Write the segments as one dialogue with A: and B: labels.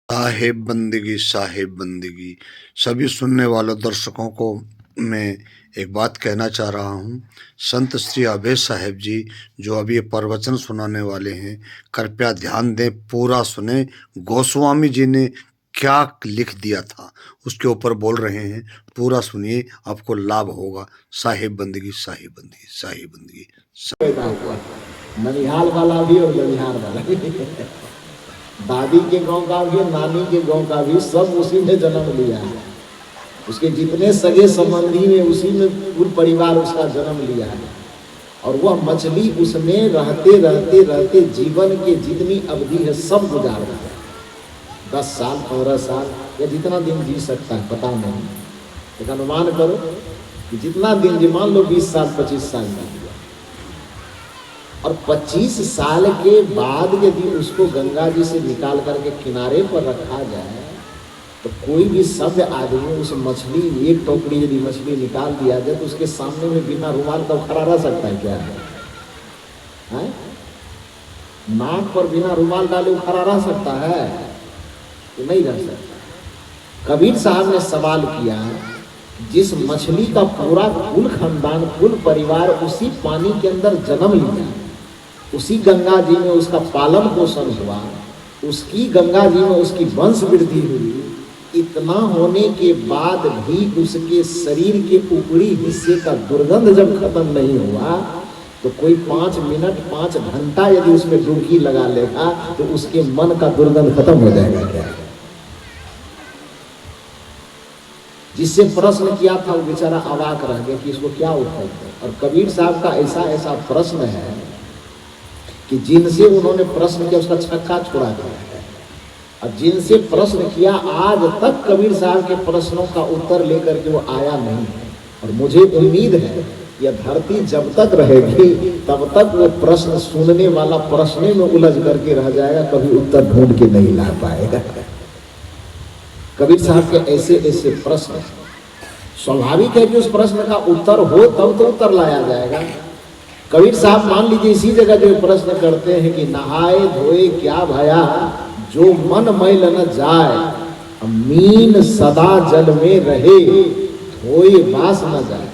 A: साहेब बंदगी सभी सुनने वालों दर्शकों को मैं एक बात कहना चाह रहा हूँ। संत श्री अभय साहेब जी जो अभी ये प्रवचन सुनाने वाले हैं, कृपया ध्यान दें, पूरा सुने। गोस्वामी जी ने क्या लिख दिया था उसके ऊपर बोल रहे हैं, पूरा सुनिए, आपको लाभ होगा। साहेब बंदगी साहेब बंदगी साहेब बंदगी।
B: पैदा हुआ ननिहाल वाला भी और ननिहाल वाला भी, दादी के गांव का भी, नानी के गांव का भी, सब उसी में जन्म लिया है। उसके जितने सगे संबंधी में उसी में पूरा परिवार उसका जन्म लिया है। और वह मछली उसमें रहते रहते रहते जीवन के जितनी अवधि है सब गुजार दिया। 10 साल 15 साल या जितना दिन जी सकता है पता नहीं, एक अनुमान करो कि जितना दिन जी, मान लो 20 साल 25 साल का, और 25 साल के बाद यदि उसको गंगा जी से निकाल करके किनारे पर रखा जाए तो कोई भी सभ्य आदमी उस मछली, एक टोकरी यदि मछली निकाल दिया जाए तो उसके सामने में बिना रुमाल का खड़ा रह सकता है क्या है? नाक पर बिना रुमाल डाले खड़ा रह सकता है? तो नहीं रह सकता। कबीर साहब ने सवाल किया, जिस मछली का पूरा कुल खानदान कुल परिवार उसी पानी के अंदर जन्म लिया, उसी गंगा जी में उसका पालन पोषण हुआ, उसकी गंगा जी में उसकी वंश वृद्धि हुई, इतना होने के बाद भी उसके शरीर के ऊपरी हिस्से का दुर्गंध जब खत्म नहीं हुआ तो कोई 5 मिनट 5 घंटा यदि उसमें डुबकी लगा लेगा तो उसके मन का दुर्गंध खत्म हो जाएगा क्या? जिससे प्रश्न किया था वो बेचारा अवाक रह गया कि इसको क्या उत्तर दे। और कबीर साहब का ऐसा प्रश्न है कि जिनसे उन्होंने प्रश्न किया उसका छक्का छुड़ा दिया है, और जिनसे प्रश्न किया आज तक कबीर साहब के प्रश्नों का उत्तर लेकर के वो आया नहीं है। और मुझे उम्मीद है यह धरती जब तक रहेगी तब तक वो प्रश्न सुनने वाला प्रश्न में उलझ करके रह जाएगा, कभी उत्तर ढूंढ के नहीं ला पाएगा। कबीर साहब के ऐसे प्रश्न स्वाभाविक है कि उस प्रश्न का उत्तर हो तब तो उत्तर लाया जाएगा। कबीर साहब मान लीजिए इसी जगह जो प्रश्न करते हैं कि नहाए धोए क्या भया, जो मन मैल न जाए, मीन सदा जल में रहे, धोए बास न जाए।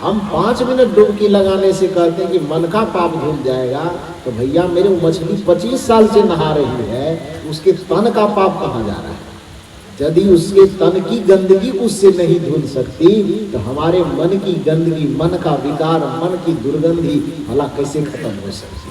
B: हम 5 मिनट डुबकी लगाने से कहते हैं कि मन का पाप धुल जाएगा, तो भैया मेरे मछली 25 साल से नहा रही है, उसके तन का पाप कहाँ जा रहा है? यदि उसके तन की गंदगी उससे नहीं धुल सकती तो हमारे मन की गंदगी, मन का विकार, मन की दुर्गंधी भला कैसे खत्म हो सकती?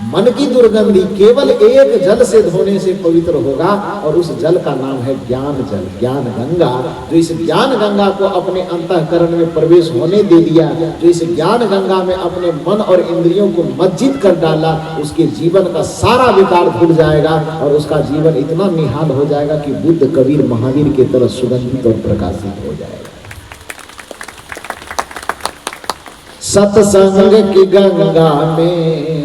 B: मन की दुर्गंधी केवल एक जल से धोने से पवित्र होगा, और उस जल का नाम है ज्ञान जल, ज्ञान गंगा। जो इस ज्ञान गंगा को अपने अंतःकरण में प्रवेश होने दे दिया, जो इस ज्ञान गंगा में अपने मन और इंद्रियों को मज्जित कर डाला, उसके जीवन का सारा विकार धुल जाएगा और उसका जीवन इतना निहाल हो जाएगा कि बुद्ध कबीर महावीर की तरह सुगंधित और प्रकाशित हो जाएगा। सत्संग की गंगा में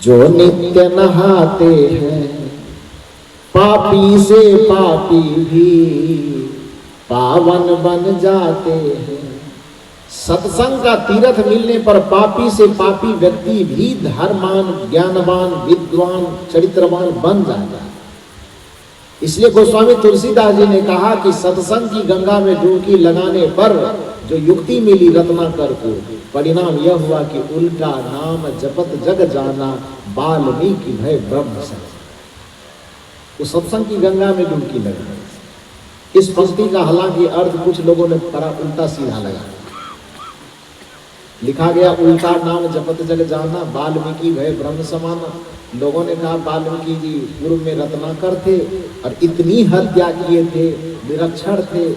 B: जो नित्य नहाते हैं, पापी से पापी भी पावन बन जाते हैं। सत्संग का तीर्थ मिलने पर पापी से पापी व्यक्ति भी धर्मान, ज्ञानवान, विद्वान, चरित्रवान बन जाता है। इसलिए गोस्वामी तुलसीदास जी ने कहा कि सत्संग की गंगा में डुबकी लगाने पर जो युक्ति मिली रत्नाकर को, परिणाम यह हुआ कि उल्टा नाम जपत जग जाना, वाल्मीकि भय ब्रह्म सत्संग। तो सत्संग की गंगा में डुबकी लगा। इस पंक्ति का हालांकि अर्थ कुछ लोगों ने बड़ा उल्टा सीधा लगा, लिखा गया उल्टा नाम जपत जग जाना, वाल्मीकि भय ब्रह्म समाना। लोगों ने कहा वाल्मीकि जी पूर्व में रत्नाकर थे और इतनी हत्या किए थे, निरक्षर थे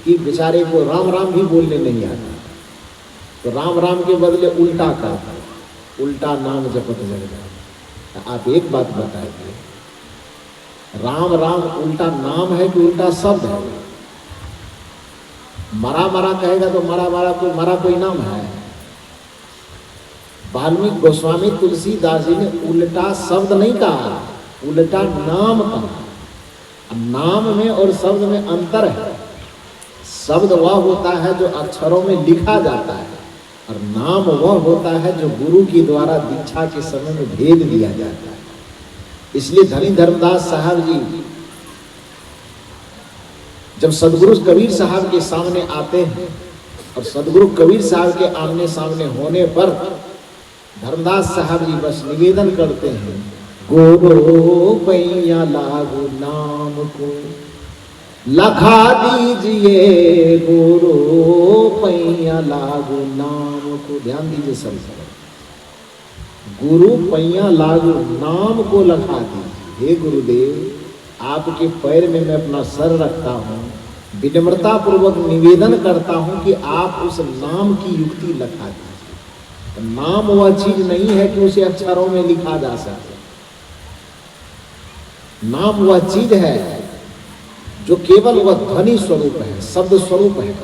B: कि बेचारे को राम राम भी बोलने नहीं आता, तो राम राम के बदले उल्टा कर, उल्टा नाम जपत जग जाना। आप एक बात बताइए, राम राम उल्टा नाम है कि उल्टा शब्द है? मरा मरा कहेगा तो मरा कोई नाम है? वाल्मीकि गोस्वामी तुलसीदास जी ने उल्टा शब्द नहीं कहा, उल्टा नाम कहा। नाम में और शब्द में अंतर है। शब्द वह होता है जो अक्षरों में लिखा जाता है, और नाम वह होता है जो गुरु के द्वारा दीक्षा के समय में भेद दिया जाता है। इसलिए धनी धर्मदास साहब जी जब सदगुरु कबीर साहब के सामने आते हैं और सदगुरु कबीर साहब के आमने सामने होने पर धर्मदास साहब जी बस निवेदन करते हैं, गुरु पैया लागू नाम को लखा दीजिए, गुरु पैया लागू नाम को। ध्यान दीजिए सब, गुरु पैया लागू नाम को लखा दीजिए। हे गुरुदेव, आपके पैर में मैं अपना सर रखता हूँ, विनम्रता पूर्वक निवेदन करता हूँ कि आप उस नाम की युक्ति लखा दीजिए। तो नाम वह चीज नहीं है कि उसे अक्षरों में लिखा जा सके। नाम वह चीज है जो केवल वह ध्वनि स्वरूप है, शब्द स्वरूप है।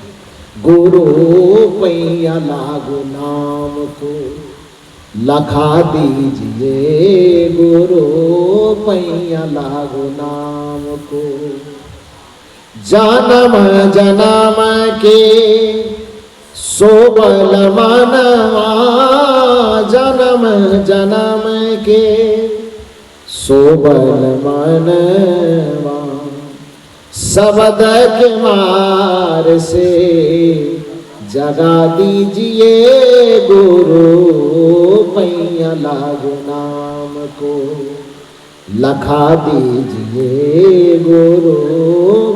B: गुरु पैया लागू नाम को लखा दीजिए, गुरु पैया लागू नाम को। जन्म जन्म के सोबल मनवा, जन्म जन्म के सोबल मनवा, शब्द के मार से जगा दीजिए, गुरु पैया लागू नाम को लखा दीजिए, गुरु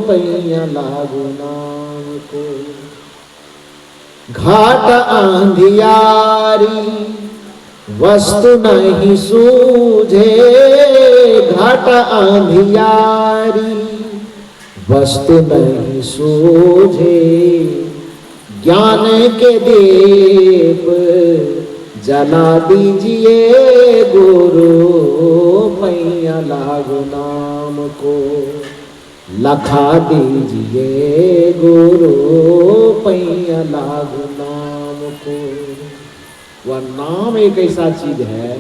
B: पैया लागू नाम को। घाट अंधियारी वस्तु नहीं सूझे, घाट अंधियारी वस्तु नहीं सूझे, ज्ञान के दीप जला दीजिए, गुरु पैया लागू नाम को लखा दीजिए, गुरु पैया लागू नाम को। वह नाम एक ऐसा चीज है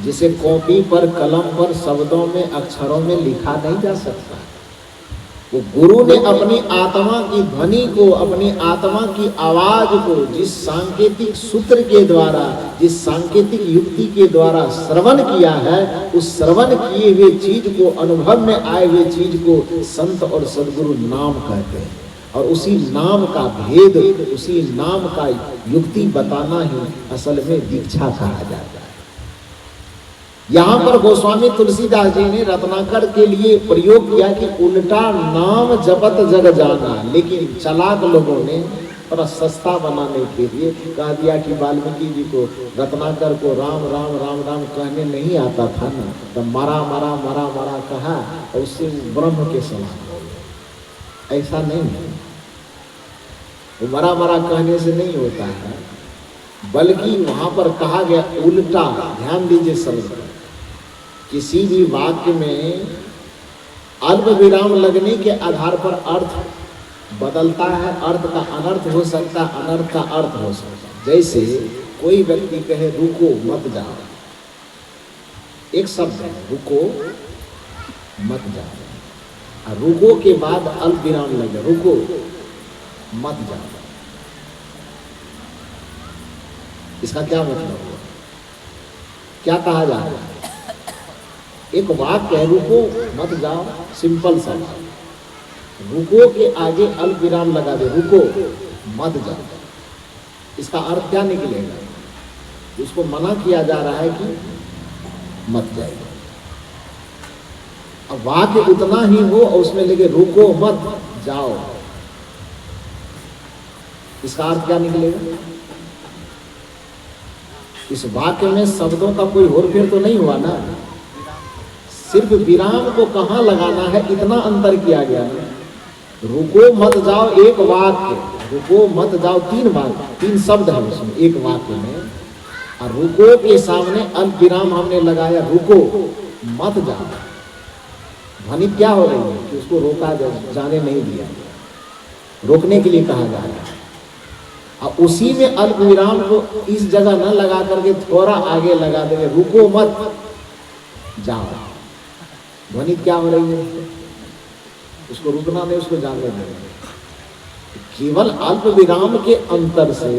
B: जिसे कॉपी पर, कलम पर, शब्दों में, अक्षरों में लिखा नहीं जा सकता। वो गुरु ने अपनी आत्मा की ध्वनि को, अपनी आत्मा की आवाज को जिस सांकेतिक सूत्र के द्वारा, जिस सांकेतिक युक्ति के द्वारा श्रवण किया है, उस श्रवण किए हुए चीज को, अनुभव में आए हुए चीज को संत और सदगुरु नाम कहते हैं। और उसी नाम का भेद, उसी नाम का युक्ति बताना ही असल में दीक्षा कहा जाता है। यहाँ पर गोस्वामी तुलसीदास जी ने रत्नाकर के लिए प्रयोग किया कि उल्टा नाम जपत जग जाना, लेकिन चलाक लोगों ने थोड़ा सस्ता बनाने के लिए कह दिया कि वाल्मीकि जी को, रत्नाकर को राम राम राम राम कहने नहीं आता था ना, तो मरा मरा मरा मरा कहा और उससे ब्रह्म के समान हो गया। ऐसा नहीं है, वो मरा मरा कहने से नहीं होता है, बल्कि वहां पर कहा गया उल्टा। ध्यान दीजिए शब्द, किसी भी वाक्य में अल्प विराम लगने के आधार पर अर्थ बदलता है। अर्थ का अनर्थ हो सकता, अनर्थ का अर्थ हो सकता। जैसे कोई व्यक्ति कहे रुको मत जाओ, एक शब्द है रुको मत जाओ, और रुको के बाद अल्प विराम लगे, रुको मत जाओ। इसका क्या मतलब हुआ, क्या कहा जा रहा है? एक वाक्य है रुको मत जाओ, सिंपल सा, रुको के आगे अल्प विराम लगा दे, रुको मत जाओ। इसका अर्थ क्या निकलेगा? उसको मना किया जा रहा है कि मत जाए। अब वाक्य उतना ही हो और उसमें लगे रुको मत जाओ, इसका अर्थ क्या निकलेगा? इस वाक्य में शब्दों का कोई हेरफेर तो नहीं हुआ ना, सिर्फ विराम को कहाँ लगाना है इतना अंतर किया गया है। रुको मत जाओ एक वाक्य, रुको मत जाओ तीन वाक्य, तीन शब्द है उसमें एक वाक्य में, और रुको के सामने अल्प विराम हमने लगाया, रुको मत जाओ। ध्वनि क्या हो रही है कि उसको रोका जाने नहीं दिया, रोकने के लिए कहा जा रहा है। और उसी में अल्प विराम को इस जगह न लगा करके थोड़ा आगे लगा देंगे, रुको मत जाओ। ध्वनि क्या हो रही है? उसको रुकना नहीं, उसको जाने देना। केवल अल्प विराम के अंतर से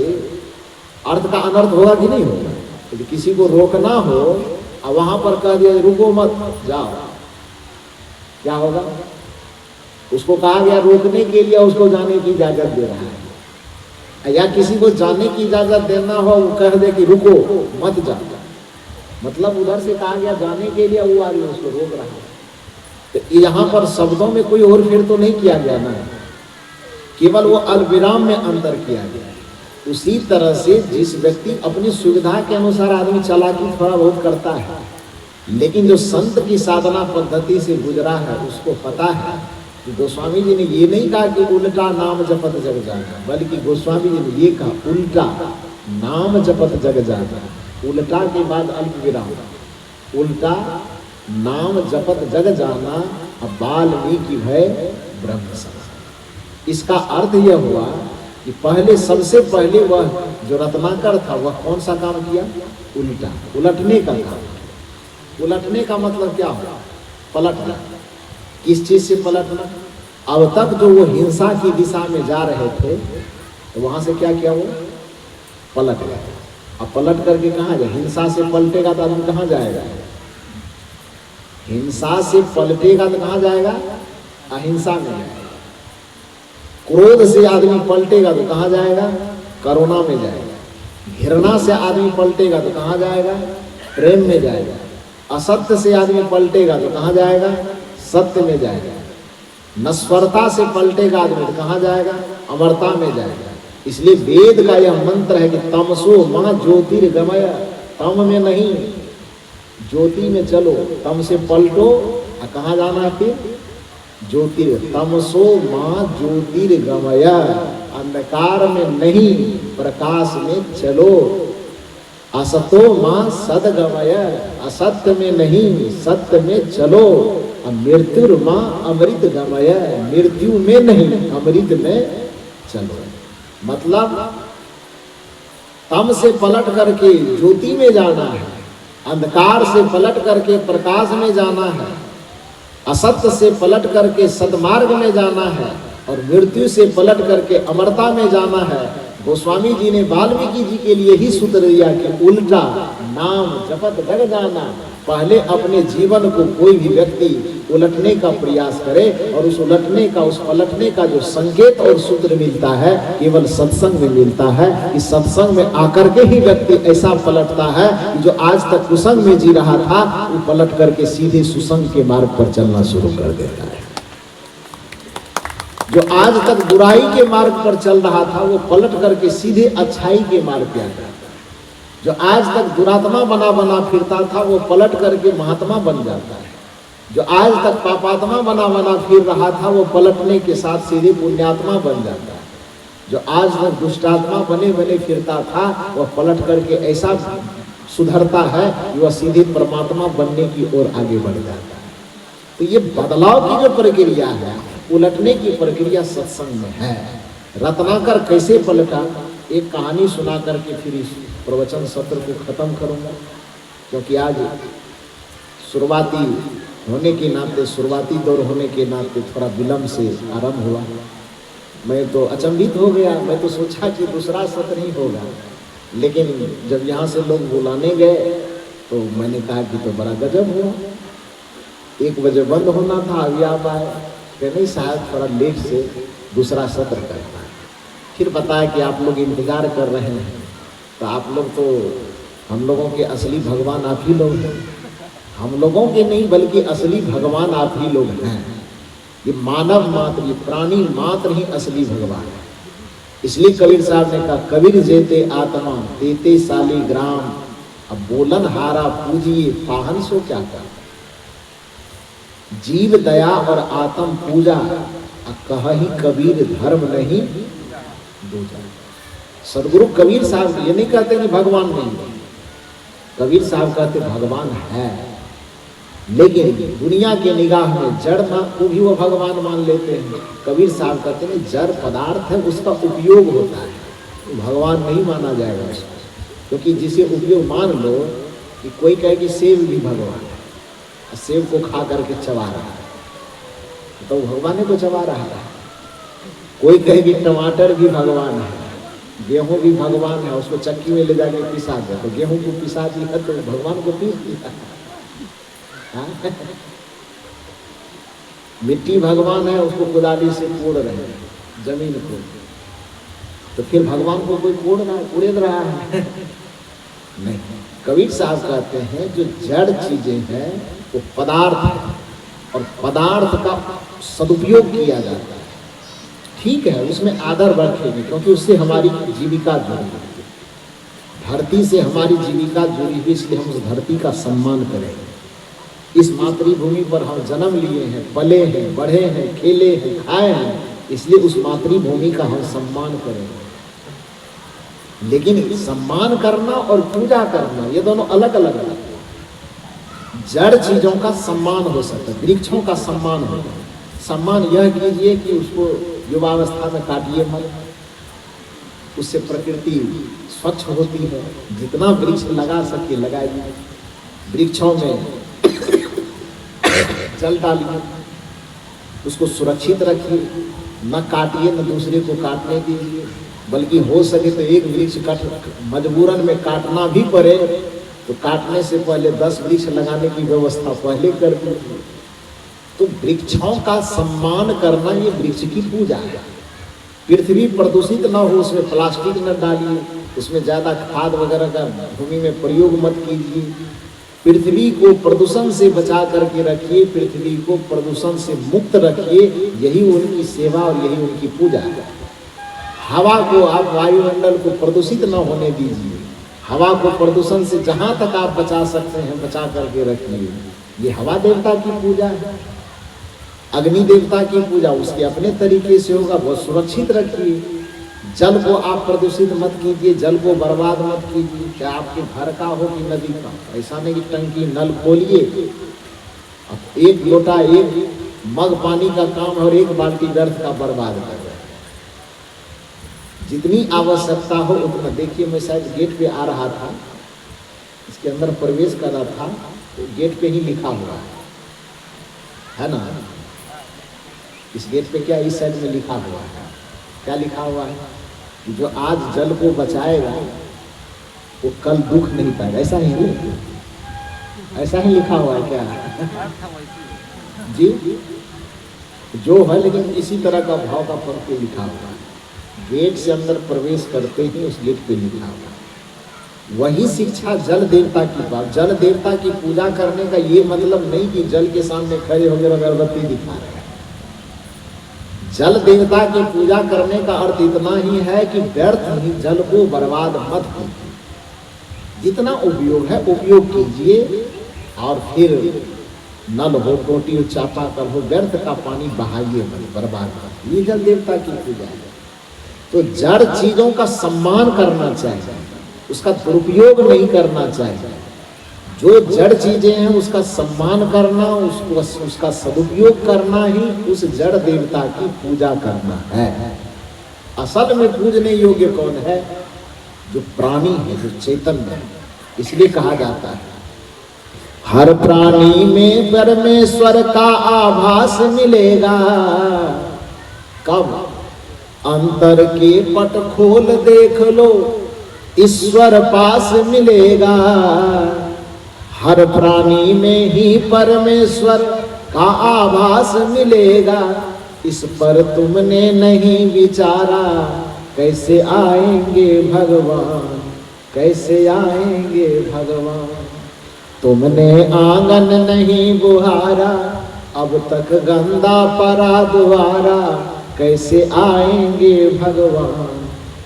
B: अर्थ का अनर्थ होगा कि नहीं होगा? यदि किसी को रोकना हो और वहां पर कह दिया रुको मत जाओ, क्या होगा? उसको कहा गया रोकने के लिए, उसको जाने की इजाजत दे रहा है। या किसी को जाने की इजाजत देना हो, वो कह दे कि रुको मत जा, मतलब उधर से कहा गया जाने के लिए, वो आदमी उसको रोक रहा है। तो यहाँ पर शब्दों में कोई और फिर तो नहीं किया गया ना, केवल वो अल्पविराम में अंतर किया गया। उसी तरह से जिस व्यक्ति अपनी सुविधा के अनुसार आदमी चालाकी थोड़ा बहुत करता है, लेकिन जो संत की साधना पद्धति से गुजरा है उसको पता है कि गोस्वामी जी ने ये नहीं कहा कि उल्टा नाम जपत जग जाना, बल्कि गोस्वामी जी ने ये कहा उल्टा नाम जपत जग जाना। उल्टा के बाद अल्प विराम, उल्टा नाम जपत जग जाना वाल्मीकि भय ब्रह्म समाज। इसका अर्थ यह हुआ कि पहले, सबसे पहले वह जो रत्नाकर था वह कौन सा काम किया? उल्टा, उलटने का काम। उलटने का मतलब क्या हुआ? पलटना। किस चीज से पलटना? अब तक जो वो हिंसा की दिशा में जा रहे थे तो वहां से क्या किया? वो पलट गया। अब पलट करके कहाँ जाए? हिंसा से पलटेगा तो आदमी कहाँ जाएगा? हिंसा से पलटेगा तो कहाँ जाएगा? अहिंसा में जाएगा। क्रोध से आदमी पलटेगा तो कहाँ जाएगा? करुणा में जाएगा। घृणा से आदमी पलटेगा तो कहाँ जाएगा? प्रेम में जाएगा। असत्य से आदमी पलटेगा तो कहाँ जाएगा? सत्य में जाएगा। नश्वरता से पलटेगा आदमी तो कहाँ जाएगा? अमरता में जाएगा। इसलिए वेद का यह मंत्र है कि तमसो मां ज्योतिर्गमय, तम में नहीं ज्योति में चलो, तम से पलटो। कहाँ जाना है फिर? ज्योतिर, तमसो मां ज्योतिर्गमय, अंधकार में नहीं प्रकाश में चलो। असतो मां सदगमय, असत्य में नहीं सत्य में चलो। मृत्यु मां अमृत गमय, मृत्यु में नहीं अमृत में चलो। मतलब तम से पलट करके ज्योति में जाना है, अंधकार से पलट करके प्रकाश में जाना है, असत्य से पलट करके सद्मार्ग में जाना है, और मृत्यु से पलट करके अमरता में जाना है। गोस्वामी जी ने वाल्मीकि जी के लिए ही सूत्र दिया कि उल्टा नाम जपत जग जाना। पहले अपने जीवन को कोई भी व्यक्ति उलटने का प्रयास करे, और उस उलटने का, उस पलटने का जो संकेत और सूत्र मिलता है केवल सत्संग में मिलता है। कि सत्संग में आकर के ही व्यक्ति ऐसा पलटता है कि जो आज तक कुसंग में जी रहा था वो पलट करके सीधे सुसंग के मार्ग पर चलना शुरू कर देता है। जो आज तक बुराई के मार्ग पर चल रहा था वो पलट करके सीधे अच्छाई के मार्ग पे आता है। जो आज तक दुरात्मा बना बना फिरता था वो पलट करके महात्मा बन जाता है। जो आज तक पापात्मा बना बना फिर रहा था वो पलटने के साथ सीधे पुण्यात्मा बन जाता है। जो आज तक दुष्टात्मा बने बने फिरता था वह पलट करके ऐसा सुधरता है कि वह सीधे परमात्मा बनने की ओर आगे बढ़ जाता है। तो ये बदलाव की जो प्रक्रिया है, उलटने की प्रक्रिया सत्संग में है। रत्नाकर कैसे पलटा, एक कहानी सुना करके फिर इस प्रवचन सत्र को खत्म करूंगा, क्योंकि आज शुरुआती होने के नाते, शुरुआती दौर होने के नाते थोड़ा विलम्ब से आरंभ हुआ। मैं तो अचंभित हो गया, मैं तो सोचा कि दूसरा सत्र ही होगा, लेकिन जब यहाँ से लोग बुलाने गए तो मैंने कहा कि तो बड़ा गजब हुआ। 1 बजे बंद होना था, अभी आप आए, नहीं शायद थोड़ा लेट से दूसरा सत्र करना है। फिर बताया कि आप लोग इंतजार कर रहे हैं, तो आप लोग तो, हम लोगों के असली भगवान आप ही लोग हैं। हम लोगों के नहीं बल्कि असली भगवान आप ही लोग हैं। ये मानव मात्र, ये प्राणी मात्र ही असली भगवान है। इसलिए कबीर साहब ने कहा, कबीर जेते आत्मा तेते साली ग्राम, अब बोलन हारा पूजिए पाहन सो क्या कर। जीव दया और आत्म पूजा, कहीं कबीर धर्म नहीं दूजा। सदगुरु कबीर साहब ये नहीं कहते कि भगवान नहीं है, कबीर साहब कहते भगवान है, लेकिन दुनिया के निगाह में जड़ ना को भी वो भगवान मान लेते हैं। कबीर साहब कहते हैं जड़ पदार्थ है, उसका उपयोग होता है, भगवान नहीं माना जाएगा उसको। क्योंकि जिसे उपयोग, मान लो कि कोई कहे कि सेब भी भगवान है, सेब को खा करके चबा रहा है तो भगवान को चबा रहा है। कोई कहे कि टमाटर भी भगवान है, गेहूं भी भगवान है, उसको चक्की में ले जाके पिसा दे, तो गेहूं को पिसा दिया तो भगवान को पीस दिया। हाँ? मिट्टी भगवान है, उसको कुदाली से कोड़ रहे हैं जमीन को, तो फिर भगवान को कोई कोड़ रहा है? नहीं। कबीर साहब कहते हैं जो जड़ चीजें हैं वो पदार्थ है, और पदार्थ का सदुपयोग किया जाता है। ठीक है, उसमें आदर रखेंगे, क्योंकि उससे हमारी जीविका जुड़ी है, धरती से हमारी जीविका जुड़ी हुई, इसलिए हम उस धरती का सम्मान करेंगे। इस मातृभूमि पर हम जन्म लिए हैं, पले हैं, बढ़े हैं, खेले हैं, खाए हैं, इसलिए उस मातृभूमि का हम सम्मान करेंगे। लेकिन सम्मान करना और पूजा करना ये दोनों अलग अलग है। जड़ चीजों का सम्मान हो सकता है, वृक्षों का सम्मान हो। सम्मान यह कीजिए कि उसको युवावस्था में काटिए मत, उससे प्रकृति स्वच्छ होती है। जितना वृक्ष लगा सके लगाइए, वृक्षों में जल डालिए, उसको सुरक्षित रखिए, न काटिए न दूसरे को काटने दीजिए, बल्कि हो सके तो एक वृक्ष मजबूरन में काटना भी पड़े तो काटने से पहले 10 वृक्ष लगाने की व्यवस्था पहले कर दीजिए। तो वृक्षों का सम्मान करना ये वृक्ष की पूजा है। पृथ्वी प्रदूषित न हो, उसमें प्लास्टिक न डालिए, उसमें ज़्यादा खाद वगैरह का भूमि में प्रयोग मत कीजिए। पृथ्वी को प्रदूषण से बचा करके रखिए, पृथ्वी को प्रदूषण से मुक्त रखिए, यही उनकी सेवा और यही उनकी पूजा है। हवा को आप वायुमंडल को प्रदूषित न होने दीजिए, हवा को प्रदूषण से जहाँ तक आप बचा सकते हैं बचा करके रखिए, ये हवा देवता की पूजा है। अग्नि देवता की पूजा उसके अपने तरीके से होगा, बहुत सुरक्षित रखिए। जल को आप प्रदूषित मत कीजिए, जल को बर्बाद मत कीजिए, क्या आपके घर का हो कि नदी का। ऐसा नहीं कि टंकी नल खोलिए, अब 1 लोटा 1 मग पानी का काम और 1 बाल्टी व्यर्थ का बर्बाद कर रहे हैं। जितनी आवश्यकता हो उतना। देखिए, मैं शायद गेट पे आ रहा था, इसके अंदर प्रवेश कर रहा था, तो गेट पे ही लिखा हुआ है ना। इस गेट पे क्या इस साइड में लिखा हुआ है, क्या लिखा हुआ है कि जो आज जल को बचाएगा वो कल दुख नहीं पाएगा। ऐसा ही है, ऐसा ही लिखा हुआ है क्या जी? जो है, लेकिन इसी तरह का भाव का फर्क पे लिखा हुआ है। गेट से अंदर प्रवेश करते ही उस गेट पे लिखा हुआ है। वही शिक्षा जल देवता की बात। जल देवता की पूजा करने का ये मतलब नहीं कि जल के सामने खड़े होकर अगरबत्ती दिखा रहे हैं। जल देवता की पूजा करने का अर्थ इतना ही है कि व्यर्थ ही जल को बर्बाद मत कीजिए, जितना उपयोग है उपयोग कीजिए, और फिर नल हो, टोटी हो, चापाकल हो, व्यर्थ का पानी बहाइए मत, बर्बाद मत। ये जल देवता की पूजा है। तो जड़ चीजों का सम्मान करना चाहिए, उसका दुरुपयोग नहीं करना चाहिए। जो जड़ चीजें हैं उसका सम्मान करना, उसका सदुपयोग करना ही उस जड़ देवता की पूजा करना है। असल में पूजने योग्य कौन है? जो प्राणी है, जो चैतन्य है। इसलिए कहा जाता है हर प्राणी में परमेश्वर का आभास मिलेगा। कब? अंतर के पट खोल देख लो, ईश्वर पास मिलेगा। हर प्राणी में ही परमेश्वर का आभास मिलेगा। इस पर तुमने नहीं विचारा, कैसे आएंगे भगवान, कैसे आएंगे भगवान। तुमने आंगन नहीं बुहारा, अब तक गंदा पड़ा द्वारा। कैसे आएंगे भगवान,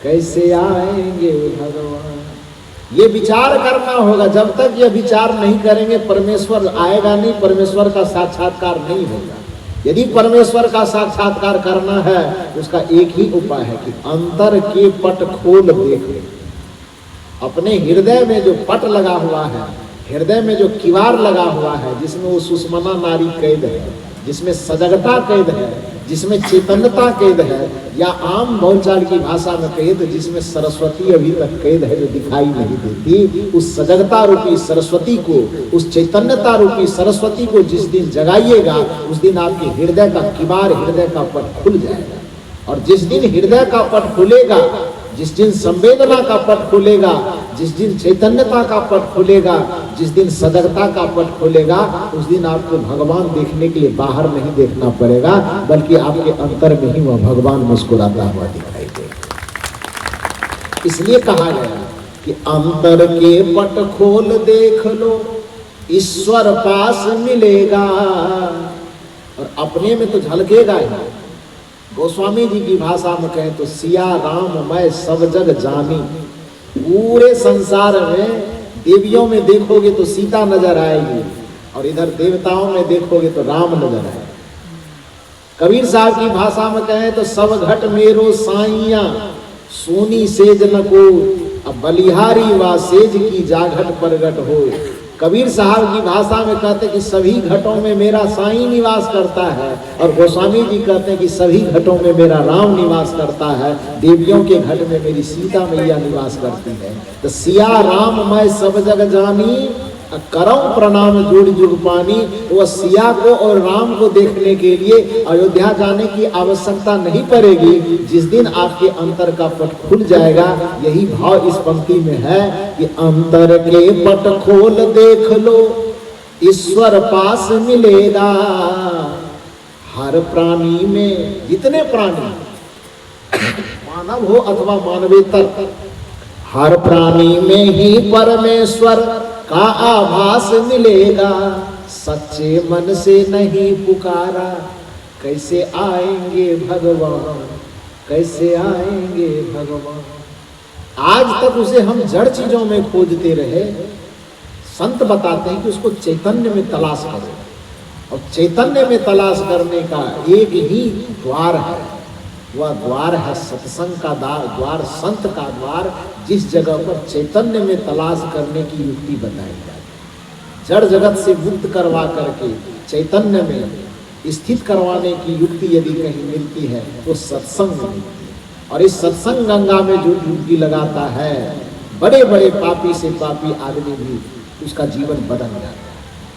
B: कैसे आएंगे भगवान। ये विचार करना होगा। जब तक ये विचार नहीं करेंगे परमेश्वर आएगा नहीं, परमेश्वर का साक्षात्कार नहीं होगा। यदि परमेश्वर का साक्षात्कार करना है उसका एक ही उपाय है कि अंतर के पट खोल देख। अपने हृदय में जो पट लगा हुआ है, हृदय में जो किवाड़ लगा हुआ है, जिसमें वो सुषमना नारी कैद है, जिसमें सजगता कैद है, जिसमें चेतनता कैद है, या आम बोलचाल की भाषा में कहे तो जिसमें सरस्वती अभी तक कैद है जो दिखाई नहीं देती, उस सजगता रूपी सरस्वती को, उस चैतन्यता रूपी सरस्वती को जिस दिन जगाइएगा उस दिन आपके हृदय का किवाड़, हृदय का पट खुल जाएगा। और जिस दिन हृदय का पट खुलेगा जिस दिन संवेदना का पट खुलेगा, जिस दिन चैतन्यता का पट खुलेगा, जिस दिन सजगता का पट खुलेगा, उस दिन आपको भगवान देखने के लिए बाहर नहीं देखना पड़ेगा, बल्कि आपके अंतर में ही वह भगवान मुस्कुराता हुआ दिखाई देगा। इसलिए कहा गया कि अंतर के पट खोल देख लो, ईश्वर पास मिलेगा। और अपने में तो झलकेगा ही। गोस्वामी जी की भाषा में कहें तो सिया राम मैं सब जग जानी। पूरे संसार में देवियों में देखोगे तो सीता नजर आएगी, और इधर देवताओं में देखोगे तो राम नजर आएगा। कबीर साहब की भाषा में कहें तो सब घट मेरो साइया, सोनी सेज न को, अब बलिहारी व सेज की जाघट परगट हो। कबीर साहब की भाषा में कहते हैं कि सभी घटों में मेरा साईं निवास करता है, और गोस्वामी जी कहते हैं कि सभी घटों में मेरा राम निवास करता है, देवियों के घट में मेरी सीता मैया निवास करती है। तो सिया राम मैं सब जग जानी, करम प्रणाम जुड़ जुग पानी। तो वह सिया को और राम को देखने के लिए अयोध्या जाने की आवश्यकता नहीं पड़ेगी। जिस दिन आपके अंतर का पट खुल जाएगा, यही भाव इस पंक्ति में है कि अंतर के पट खोल देख लो, ईश्वर पास मिलेगा। हर प्राणी में, जितने प्राणी मानव हो अथवा मानवेतर, हर प्राणी में ही परमेश्वर का आभास मिलेगा। सच्चे मन से नहीं पुकारा, कैसे आएंगे भगवान, कैसे आएंगे भगवान। आज तक उसे हम जड़ चीजों में खोजते रहे। संत बताते हैं कि उसको चैतन्य में तलाश करो, और चैतन्य में तलाश करने का एक ही द्वार है, वह द्वार है सत्संग का द्वार, संत का द्वार। जिस जगह पर चैतन्य में तलाश करने की युक्ति बताई जाती, जड़ जगत से मुक्त करवा करके चैतन्य में स्थित करवाने की युक्ति यदि कहीं मिलती है तो सत्संग मिलती है। और इस सत्संग गंगा में जो डुबकी लगाता है, बड़े बड़े पापी से पापी आदमी भी उसका जीवन बदल जाता है।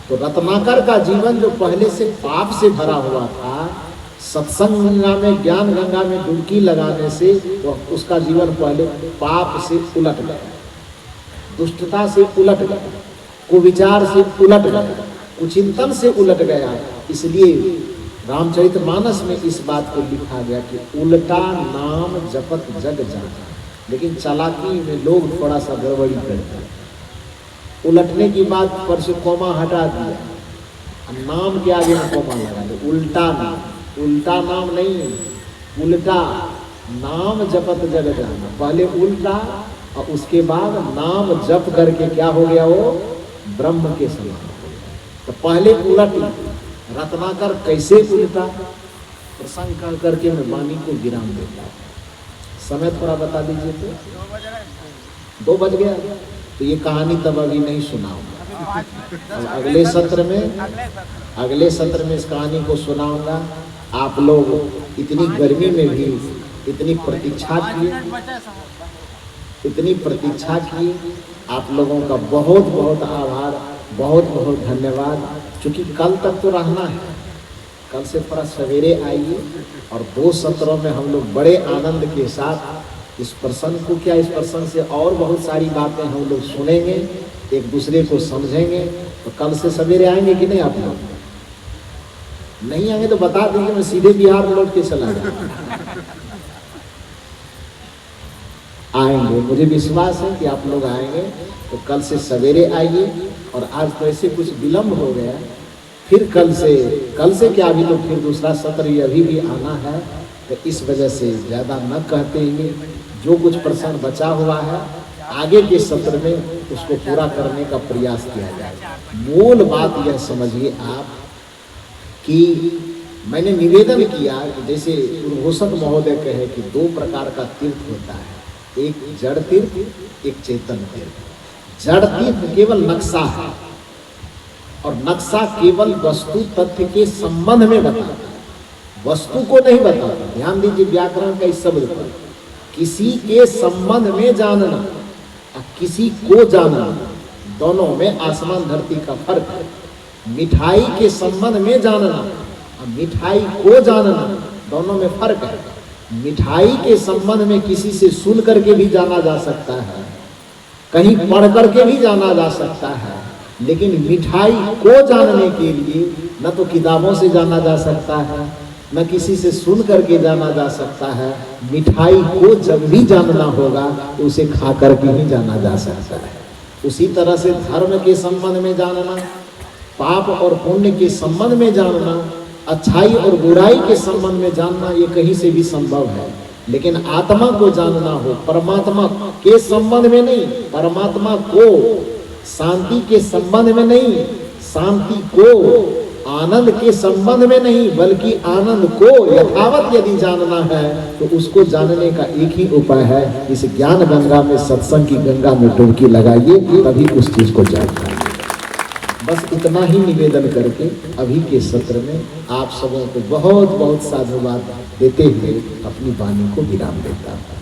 B: तो रत्नाकर का जीवन जो पहले से पाप से भरा हुआ था, सत्संग गंगा में, ज्ञान गंगा में डुबकी लगाने से तो उसका जीवन पहले पाप से उलट गया, दुष्टता से उलट गया, कुविचार से उलट गया, कुचिंतन से उलट गया। इसलिए रामचरितमानस में इस बात को लिखा गया कि उल्टा नाम जपत जग जाना। लेकिन चालाकी में लोग थोड़ा सा गड़बड़ी करते हैं। उलटने की बात पर से कोमा हटा दिया, नाम के आगे में कोमा लगा दिया, उल्टा नाम। उल्टा नाम नहीं, उल्टा नाम जपत जग जाना। पहले उल्टा और उसके बाद नाम जप करके क्या हो गया, वो ब्रह्म के समान हो गया। तो पहले उलट रत्नाकर कैसे उल्टा, प्रसंग कर करके मैं वाणी को विराम देता। समय थोड़ा बता दीजिए। तो 2 बज गया, तो ये कहानी तब अभी नहीं सुनाऊंगा। अब अगले सत्र में इस कहानी को सुनाऊंगा। आप लोग इतनी गर्मी में भी इतनी प्रतीक्षा किए, आप लोगों का बहुत बहुत आभार, बहुत बहुत धन्यवाद। क्योंकि कल तक तो रहना है, कल से थोड़ा सवेरे आइए, और 2 सत्रों में हम लोग बड़े आनंद के साथ इस प्रसंग को, क्या इस प्रसंग से और बहुत सारी बातें हम लोग सुनेंगे, एक दूसरे को समझेंगे। तो कल से सवेरे आएंगे कि नहीं? आप लोग नहीं आएंगे तो बता दीजिए, मैं सीधे बिहार लौट के चला जाऊंगा। आएंगे, मुझे विश्वास है कि आप लोग आएंगे। तो कल से सवेरे आइए। और आज तो ऐसे कुछ विलम्ब हो गया, फिर कल से क्या, अभी तो फिर दूसरा सत्र अभी भी आना है। तो इस वजह से ज़्यादा न कहते हुए जो कुछ प्रसंग बचा हुआ है आगे के सत्र में उसको पूरा करने का प्रयास किया जाए। मूल बात यह समझिए आप कि मैंने निवेदन किया कि जैसे उद्घोषक महोदय कहे कि 2 प्रकार का तीर्थ होता है, एक जड़ तीर्थ, एक चेतन तीर्थ। जड़ तीर्थ केवल नक्शा है, और नक्शा केवल वस्तु तथ्य के संबंध में बताता है, वस्तु को नहीं बताता। ध्यान दीजिए व्याकरण का इस शब्द पर, किसी के संबंध में जानना और किसी को जानना, दोनों में आसमान धरती का फर्क है। मिठाई के संबंध में जानना और मिठाई को जानना, दोनों में फर्क है। मिठाई के संबंध में किसी से सुन करके भी जाना जा सकता है, कहीं पढ़ करके भी जाना जा सकता है, लेकिन मिठाई को जानने के लिए न तो किताबों से जाना जा सकता है, न किसी से सुन करके जाना जा सकता है। मिठाई को जब भी जानना होगा तो उसे खा करके ही जाना जा सकता है। उसी तरह से धर्म के संबंध में जानना, पाप और पुण्य के संबंध में जानना, अच्छाई और बुराई के संबंध में जानना, ये कहीं से भी संभव है। लेकिन आत्मा को जानना हो, परमात्मा के संबंध में नहीं, परमात्मा को शांति के संबंध में नहीं, शांति को आनंद के संबंध में नहीं, बल्कि आनंद को यथावत यदि जानना है तो उसको जानने का एक ही उपाय है, इस ज्ञान गंगा में, सत्संग की गंगा में डुबकी लगाइए, तभी उस चीज को जान पाएंगे। बस इतना ही निवेदन करके अभी के सत्र में आप सबों को बहुत बहुत साधुवाद देते हुए अपनी वाणी को विराम देता हूं।